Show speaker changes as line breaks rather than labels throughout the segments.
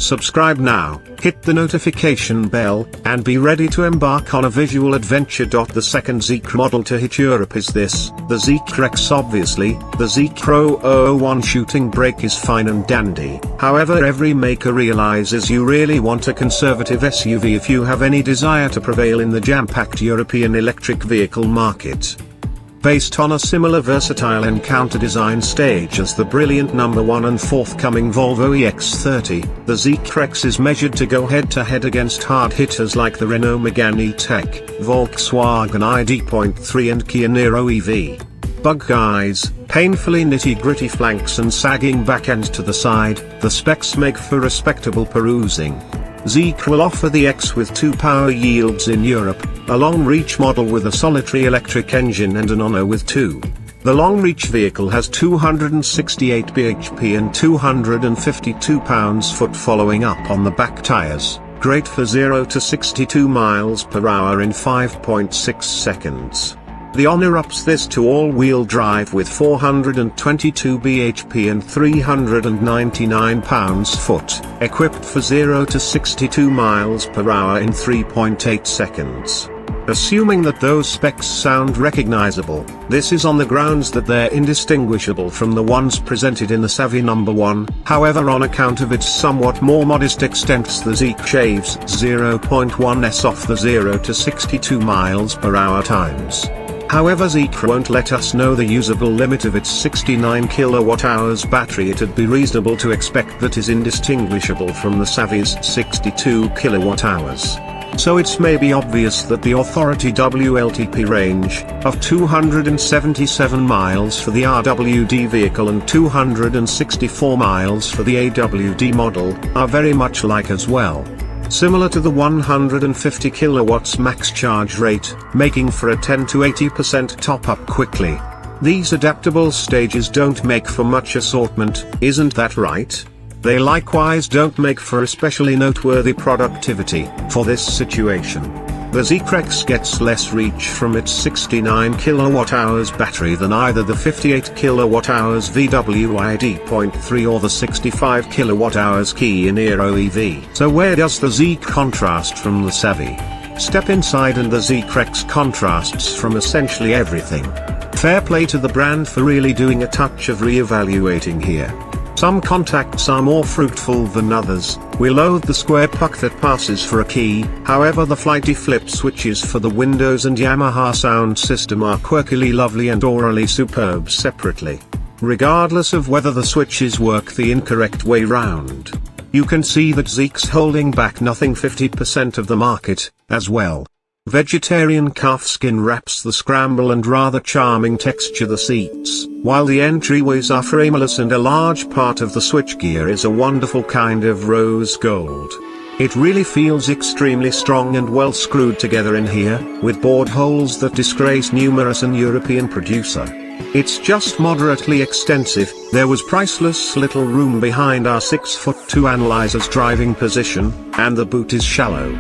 Subscribe now, hit the notification bell, and be ready to embark on a visual adventure. The second Zeekr model to hit Europe is this, the Zeekr X. Obviously, the Zeekr 001 shooting brake is fine and dandy. However, every maker realizes you really want a conservative SUV if you have any desire to prevail in the jam-packed European electric vehicle market. Based on a similar versatile encounter design stage as the brilliant number 1 and forthcoming Volvo EX30, the Zeekr X is measured to go head-to-head against hard hitters like the Renault Megane E-Tech, Volkswagen ID.3 and Kia Niro EV. Bug eyes, painfully nitty-gritty flanks and sagging back end to the side, the specs make for respectable perusing. Zeekr will offer the X with 2 power yields in Europe, a long-reach model with a solitary electric engine and an Ono with 2. The long-reach vehicle has 268 bhp and 252 pounds-foot following up on the back tires, great for 0 to 62 miles per hour in 5.6 seconds. The Ono ups this to all-wheel drive with 422 bhp and 399 pounds-foot, equipped for 0 to 62 miles per hour in 3.8 seconds. Assuming that those specs sound recognizable, this is on the grounds that they're indistinguishable from the ones presented in the Savvy number 1, however on account of its somewhat more modest extents the Zeekr shaves 0.1s off the 0 to 62 miles per hour times. However, Zeekr won't let us know the usable limit of its 69 kWh battery. It'd be reasonable to expect that is indistinguishable from the Savvy's 62 kWh. So it's maybe obvious that the Authority WLTP range, of 277 miles for the RWD vehicle and 264 miles for the AWD model, are very much alike as well. Similar to the 150 kilowatts max charge rate, making for a 10 to 80% top-up quickly. These adaptable stages don't make for much assortment, isn't that right? They likewise don't make for especially noteworthy productivity, for this situation. The Zeekr X gets less reach from its 69 kWh battery than either the 58 kWh VW ID.3 or the 65 kWh Kia Niro EV. So where does the Zeekr contrast from the Savvy? Step inside and the Zeekr X contrasts from essentially everything. Fair play to the brand for really doing a touch of re-evaluating here. Some contacts are more fruitful than others. We loathe the square puck that passes for a key, however the flighty flip switches for the Windows and Yamaha sound system are quirkily lovely and orally superb separately. Regardless of whether the switches work the incorrect way round. You can see that Zeekr's holding back nothing 50% of the market, as well. Vegetarian calfskin wraps the scramble and rather charming texture the seats, while the entryways are frameless and a large part of the switchgear is a wonderful kind of rose gold. It really feels extremely strong and well screwed together in here, with bored holes that disgrace numerous an European producer. It's just moderately extensive. There was priceless little room behind our 6'2" analyzer's driving position, and the boot is shallow.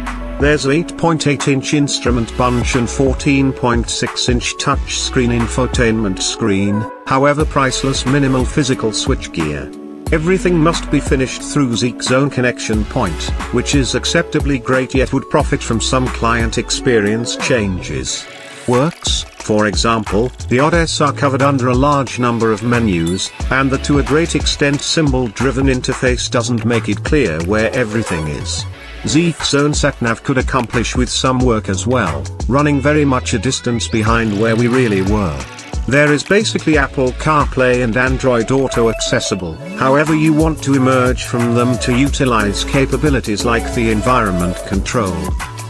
There's an 8.8-inch instrument bunch and 14.6-inch touchscreen infotainment screen, however priceless minimal physical switchgear. Everything must be finished through Zeekr's own connection point, which is acceptably great yet would profit from some client experience changes. Works, for example, the odds are covered under a large number of menus, and the to a great extent symbol-driven interface doesn't make it clear where everything is. Zeekr's own satnav could accomplish with some work as well, running very much a distance behind where we really were. There is basically Apple CarPlay and Android Auto accessible, however you want to emerge from them to utilize capabilities like the environment control.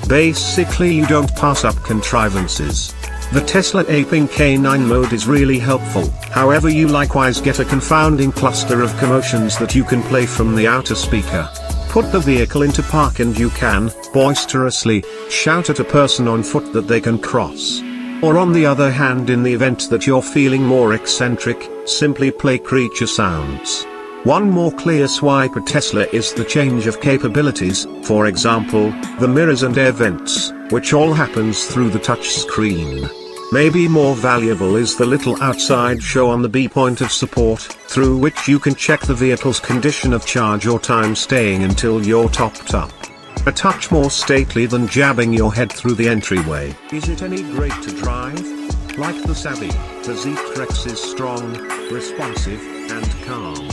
Basically you don't pass up contrivances. The Tesla aping K9 mode is really helpful, however you likewise get a confounding cluster of commotions that you can play from the outer speaker. Put the vehicle into park and you can, boisterously, shout at a person on foot that they can cross. Or on the other hand, in the event that you're feeling more eccentric, simply play creature sounds. One more clear swipe at Tesla is the change of capabilities, for example, the mirrors and air vents, which all happens through the touch screen. Maybe more valuable is the little outside show on the B point of support, through which you can check the vehicle's condition of charge or time staying until you're topped up. A touch more stately than jabbing your head through the entryway. Is it any great to drive? Like the Savvy, the Zeekr X is strong, responsive, and calm.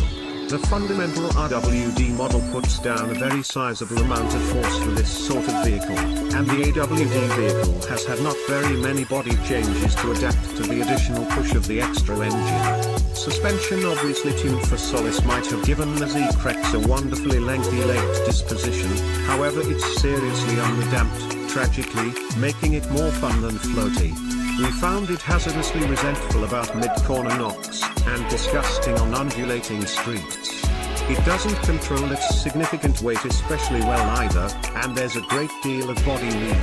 The fundamental RWD model puts down a very sizable amount of force for this sort of vehicle, and the AWD vehicle has had not very many body changes to adapt to the additional push of the extra engine. Suspension obviously tuned for solace might have given the Zeekr X a wonderfully lengthy late disposition, however it's seriously underdamped, tragically, making it more fun than floaty. We found it hazardously resentful about mid-corner knocks, and disgusting on undulating streets. It doesn't control its significant weight especially well either, and there's a great deal of body leaning.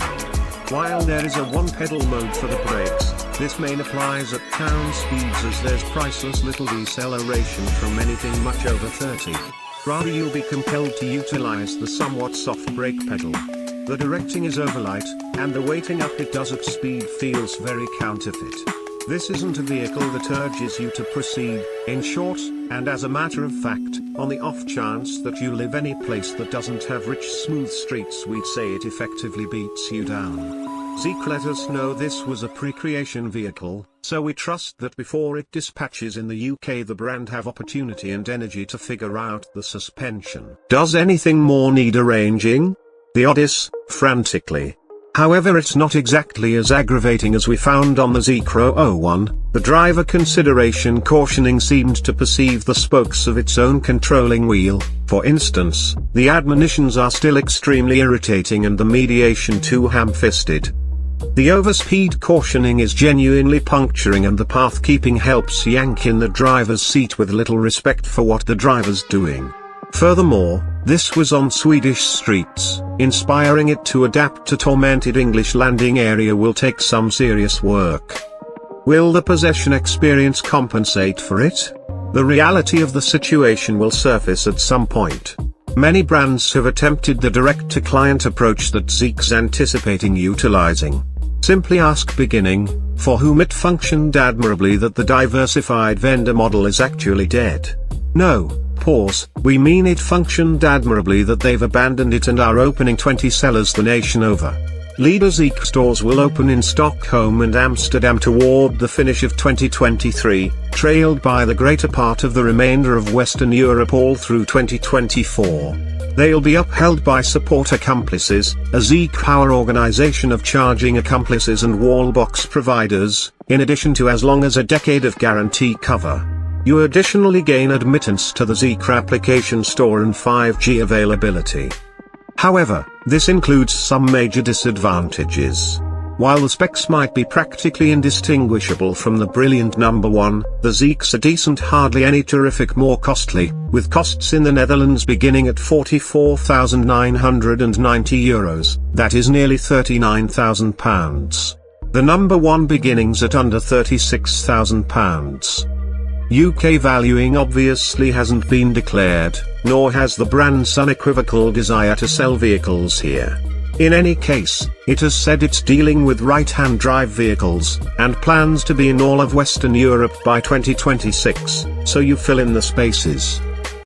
While there is a one-pedal mode for the brakes, this main applies at town speeds as there's priceless little deceleration from anything much over 30. Rather you'll be compelled to utilize the somewhat soft brake pedal. The directing is overlight, and the weighting up it does at speed feels very counterfeit. This isn't a vehicle that urges you to proceed, in short, and as a matter of fact, on the off chance that you live any place that doesn't have rich smooth streets we'd say it effectively beats you down. Zeekr let us know this was a pre-creation vehicle, so we trust that before it dispatches in the UK the brand have opportunity and energy to figure out the suspension. Does anything more need arranging? The Odyssey, frantically. However, it's not exactly as aggravating as we found on the Zeekr 01, the driver consideration cautioning seemed to perceive the spokes of its own controlling wheel. For instance, the admonitions are still extremely irritating and the mediation too ham-fisted. The overspeed cautioning is genuinely puncturing and the path keeping helps yank in the driver's seat with little respect for what the driver's doing. Furthermore, this was on Swedish streets, inspiring it to adapt to tormented English landing area will take some serious work. Will the possession experience compensate for it? The reality of the situation will surface at some point. Many brands have attempted the direct-to-client approach that Zeekr's anticipating utilizing. Simply ask beginning, for whom it functioned admirably that the diversified vendor model is actually dead. No. Pause, we mean it functioned admirably that they've abandoned it and are opening 20 sellers the nation over. Leader Zeekr stores will open in Stockholm and Amsterdam toward the finish of 2023, trailed by the greater part of the remainder of Western Europe all through 2024. They'll be upheld by support accomplices, a Zeekr power organization of charging accomplices and wallbox providers, in addition to as long as a decade of guarantee cover. You additionally gain admittance to the Zeekr application store and 5G availability. However, this includes some major disadvantages. While the specs might be practically indistinguishable from the brilliant number 1, the Zeekr's are decent, hardly any terrific more costly, with costs in the Netherlands beginning at €44,990, that is nearly £39,000. The number 1 beginnings at under £36,000. UK valuing obviously hasn't been declared, nor has the brand's unequivocal desire to sell vehicles here. In any case, it has said it's dealing with right-hand drive vehicles, and plans to be in all of Western Europe by 2026, so you fill in the spaces.